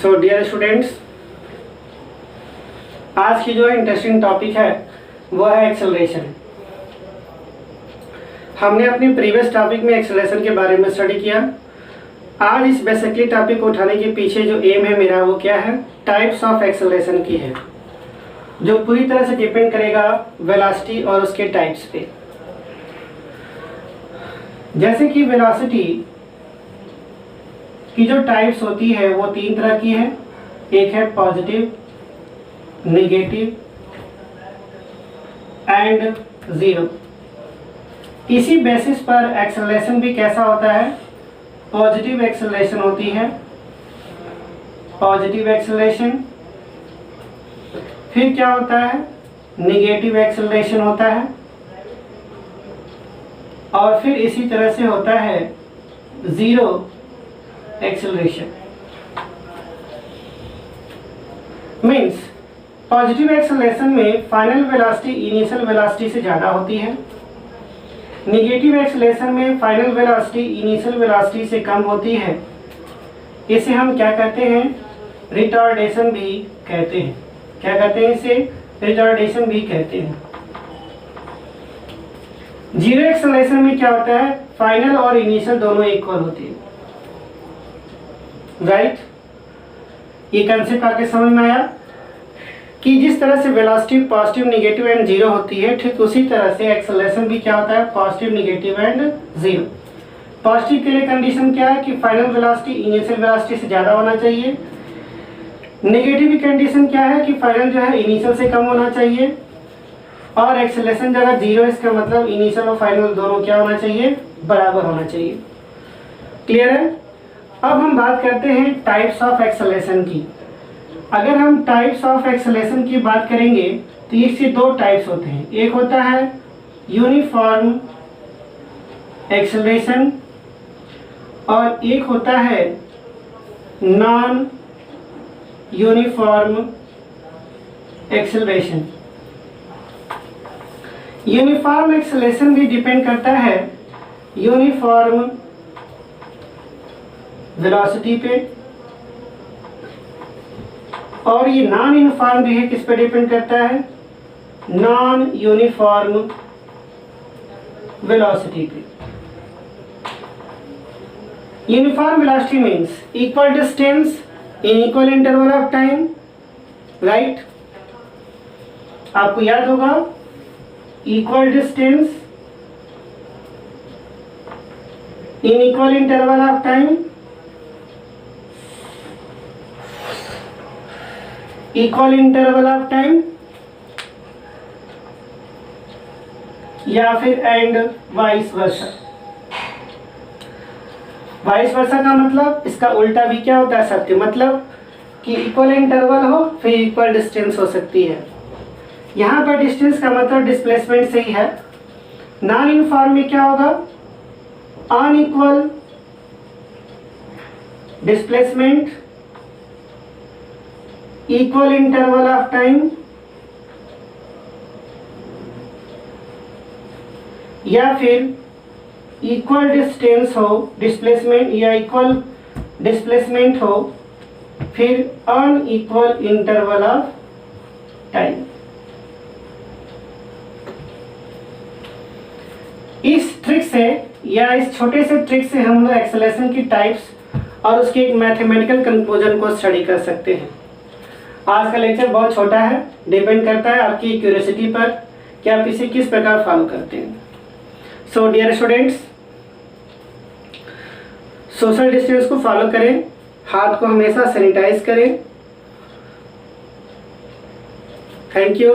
सो dear students, आज की जो इंटरेस्टिंग टॉपिक है वो है एक्सेलरेशन। हमने अपने प्रीवियस टॉपिक में एक्सेलरेशन के बारे में स्टडी किया। आज इस बेसिकली टॉपिक को उठाने के पीछे जो एम है मेरा वो क्या है, टाइप्स ऑफ एक्सेलरेशन की है, जो पूरी तरह से डिपेंड करेगा वेलोसिटी और उसके टाइप्स पे। जैसे कि वेलोसिटी की जो टाइप्स होती है वो तीन तरह की है। एक है पॉजिटिव, नेगेटिव एंड ज़ीरो। इसी बेसिस पर एक्सेलरेशन भी कैसा होता है, पॉजिटिव एक्सेलरेशन होती है, पॉजिटिव एक्सेलरेशन। फिर क्या होता है, नेगेटिव एक्सेलरेशन होता है, और फिर इसी तरह से होता है zero acceleration. Means positive acceleration में फाइनल वेलोसिटी इनिशियल वेलोसिटी से ज़्यादा होती है। नेगेटिव एक्सेलरेशन में फाइनल वेलोसिटी इनिशियल वेलोसिटी से कम होती है। इसे हम क्या कहते हैं, रिटार्डेशन भी कहते हैं। क्या कहते हैं इसे, रिटार्डेशन भी कहते हैं। जीरो एक्सेलरेशन में क्या होता है, फाइनल और इनिशियल दोनों इक्वल होती है। राइट, ये कंसेप्ट आके समझ में आया कि जिस तरह से velocity positive, negative and zero होती है, ठीक उसी तरह से एक्सेलरेशन भी क्या होता है, positive, negative and zero. Positive के लिए कंडीशन क्या है कि फाइनल वेलोसिटी इनिशियल वेलोसिटी से ज़्यादा होना चाहिए। नेगेटिव की कंडीशन क्या है कि फाइनल जो है इनिशियल से कम होना चाहिए। और एक्सेलरेशन जगह जीरो, इसका मतलब इनिशियल और फाइनल दोनों क्या होना चाहिए, बराबर होना चाहिए। क्लियर है। अब हम बात करते हैं टाइप्स ऑफ एक्सेलरेशन की। अगर हम टाइप्स ऑफ एक्सेलरेशन की बात करेंगे तो इसके दो टाइप्स होते हैं। एक होता है यूनिफॉर्म एक्सेलरेशन और एक होता है non uniform acceleration. Uniform acceleration भी डिपेंड करता है यूनिफॉर्म वेलोसिटी पे, और ये नॉन यूनिफॉर्म भी है, किस पे डिपेंड करता है, नॉन यूनिफॉर्म वेलोसिटी पे। Uniform velocity means equal distance in equal interval of time. Right, आपको याद होगा, equal distance in equal interval of time, equal interval of time, या फिर and vice versa. Vice versa का मतलब इसका उल्टा भी क्या होता है, सत्य। मतलब कि इक्वल इंटरवल हो फिर इक्वल डिस्टेंस हो सकती है। यहाँ पर डिस्टेंस का मतलब डिस्प्लेसमेंट से ही है। नॉन यूनिफॉर्म में क्या होगा, unequal displacement, equal interval of time, या फिर इक्वल डिस्टेंस हो डिस्प्लेसमेंट, या इक्वल डिस्प्लेसमेंट हो फिर अनइक्वल इंटरवल ऑफ टाइम। इस ट्रिक से या इस छोटे से ट्रिक से हम लोग एक्सेलरेशन की टाइप्स और उसके एक मैथमेटिकल कंक्लूजन को स्टडी कर सकते हैं। आज का लेक्चर बहुत छोटा है, डिपेंड करता है आपकी क्यूरियोसिटी पर कि आप इसे किस प्रकार फॉलो करते हैं। So dear students, social distance को फॉलो करें, हाथ को हमेशा सैनिटाइज करें। Thank you.